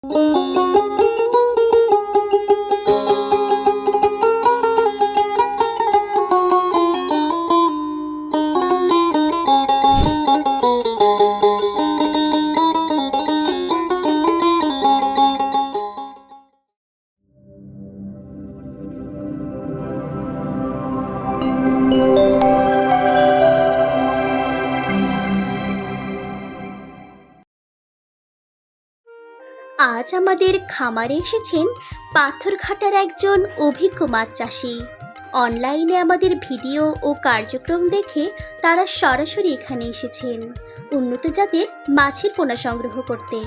আজ আমাদের খামারে এসেছেন পাথরঘাটার একজন অভিজ্ঞ মাছ চাষি। অনলাইনে আমাদের ভিডিও ও কার্যক্রম দেখে তারা সরাসরি এখানে এসেছেন উন্নত জাতের মাছের পোনা সংগ্রহ করতে।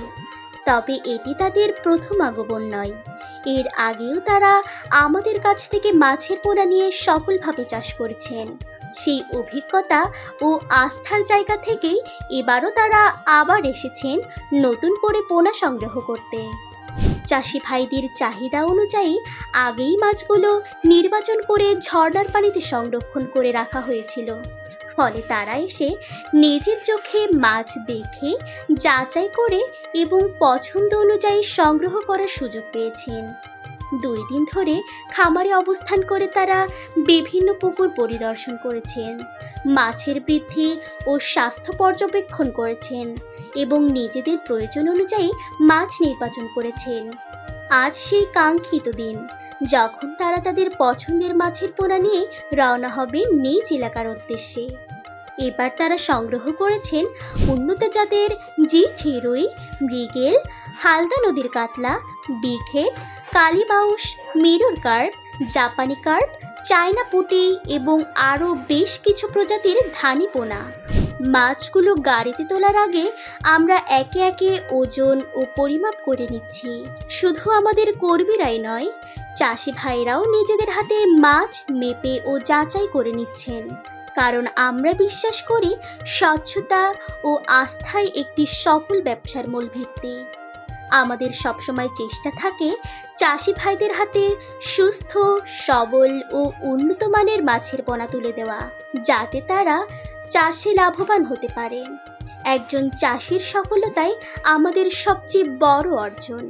তবে এটি তাদের প্রথম আগমন নয়, এর আগেও তারা আমাদের কাছ থেকে মাছের পোনা নিয়ে সফলভাবে চাষ করেছেন। সেই অভিজ্ঞতা ও আস্থার জায়গা থেকেই এবারও তারা আবার এসেছেন নতুন করে পোনা সংগ্রহ করতে। চাষি ভাইদের চাহিদা অনুযায়ী আগেই মাছগুলো নির্বাচন করে ঝর্ণার পানিতে সংরক্ষণ করে রাখা হয়েছিল, ফলে তারা এসে নিজের চোখে মাছ দেখে যাচাই করে এবং পছন্দ অনুযায়ী সংগ্রহ করার সুযোগ পেয়েছেন। 2 দিন ধরে খামারে অবস্থান করে তারা বিভিন্ন পুকুর পরিদর্শন করেছেন, মাছের বৃদ্ধি ও স্বাস্থ্য পর্যবেক্ষণ করেছেন এবং নিজেদের প্রয়োজন অনুযায়ী মাছ নির্বাচন করেছেন। আজ সেই কাঙ্ক্ষিত দিন যখন তারা তাদের পছন্দের মাছের পোনা নিয়ে রওনা হবে নিজ এলাকার উদ্দেশ্যে। এবার তারা সংগ্রহ করেছেন উন্নত জাতের জি3 রুই, মৃগেল, হালদা নদীর কাতলা, বিঘেট, কালীবাউস, মিরর কার্প, জাপানি কার্প, চায়না পুঁটি এবং আরও বেশ কিছু প্রজাতির ধানি পোনা। মাছগুলো গাড়িতে তোলার আগে আমরা একে একে ওজন ও পরিমাপ করে নিচ্ছি। শুধু আমাদের কর্মীরাই নয়, চাষি ভাইরাও নিজেদের হাতে মাছ মেপে ও যাচাই করে নিচ্ছেন, কারণ আমরা বিশ্বাস করি স্বচ্ছতা ও আস্থাই একটি সফল ব্যবসার মূল ভিত্তি। আমাদের সবসময় চেষ্টা থাকে চাষি ভাইদের হাতে সুস্থ, সবল ও উন্নত মানের মাছের পোনা তুলে দেওয়া, যাতে তারা চাষে লাভবান হতে পারেন। একজন চাষির সফলতাই আমাদের সবচেয়ে বড় অর্জন।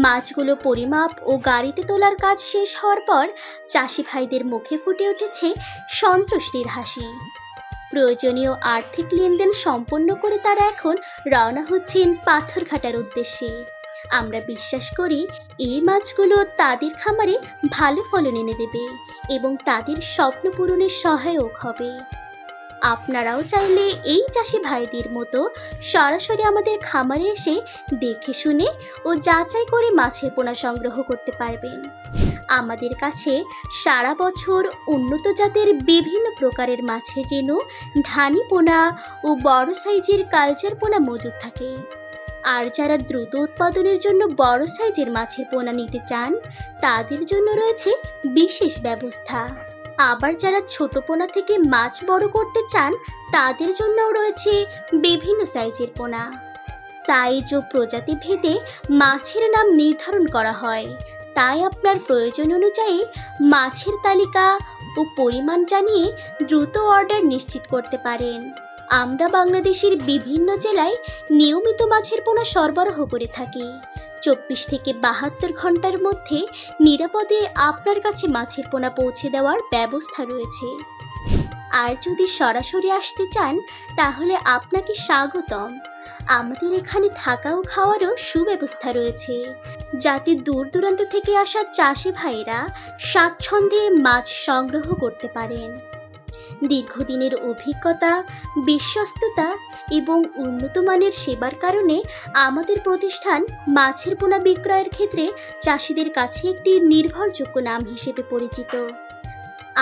মাছগুলো পরিমাপ ও গাড়িতে তোলার কাজ শেষ হওয়ার পর চাষি ভাইদের মুখে ফুটে উঠেছে সন্তুষ্টির হাসি। প্রয়োজনীয় আর্থিক লেনদেন সম্পন্ন করে তারা এখন রওনা হচ্ছেন পাথরঘাটার উদ্দেশ্যে। আমরা বিশ্বাস করি এই মাছগুলো তাদের খামারে ভালো ফলন এনে দেবে এবং তাদের স্বপ্ন পূরণের সহায়ক হবে। আপনারাও চাইলে এই চাষি ভাইদের মতো সরাসরি আমাদের খামারে এসে দেখে শুনে ও যাচাই করে মাছের পোনা সংগ্রহ করতে পারবেন। আমাদের কাছে সারা বছর উন্নত জাতের বিভিন্ন প্রকারের মাছের রেণু, ধানি পোনা ও বড় সাইজের কালচার পোনা মজুদ থাকে। আর যারা দ্রুত উৎপাদনের জন্য বড় সাইজের মাছের পোনা নিতে চান, তাদের জন্য রয়েছে বিশেষ ব্যবস্থা। আবার যারা ছোট পোনা থেকে মাছ বড় করতে চান, তাদের জন্যও রয়েছে বিভিন্ন সাইজের পোনা। সাইজ ও প্রজাতি ভেদে মাছের নাম নির্ধারণ করা হয়, তাই আপনার প্রয়োজন অনুযায়ী মাছের তালিকা ও পরিমাণ জানিয়ে দ্রুত অর্ডার নিশ্চিত করতে পারেন। আমরা বাংলাদেশের বিভিন্ন জেলায় নিয়মিত মাছের পোনা সরবরাহ করে থাকি। 24 থেকে 72 ঘন্টার মধ্যে নিরাপদে আপনার কাছে মাছের পোনা পৌঁছে দেওয়ার ব্যবস্থা রয়েছে। আর যদি সরাসরি আসতে চান, তাহলে আপনাকে স্বাগতম। আমাদের এখানে থাকা ও খাওয়ারও সুব্যবস্থা রয়েছে, যাতে দূর দূরান্ত থেকে আসা চাষি ভাইয়েরা স্বাচ্ছন্দ্যে মাছ সংগ্রহ করতে পারেন। দীর্ঘদিনের অভিজ্ঞতা, বিশ্বস্ততা এবং উন্নত মানের সেবার কারণে আমাদের প্রতিষ্ঠান মাছের পোনা বিক্রয়ের ক্ষেত্রে চাষিদের কাছে একটি নির্ভরযোগ্য নাম হিসেবে পরিচিত।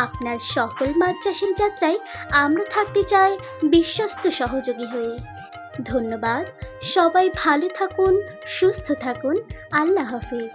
আপনার সকল মাছ চাষের যাত্রায় আমরা থাকতে চাই বিশ্বস্ত সহযোগী হয়ে। ধন্যবাদ। সবাই ভালো থাকুন, সুস্থ থাকুন। আল্লাহ হাফেজ।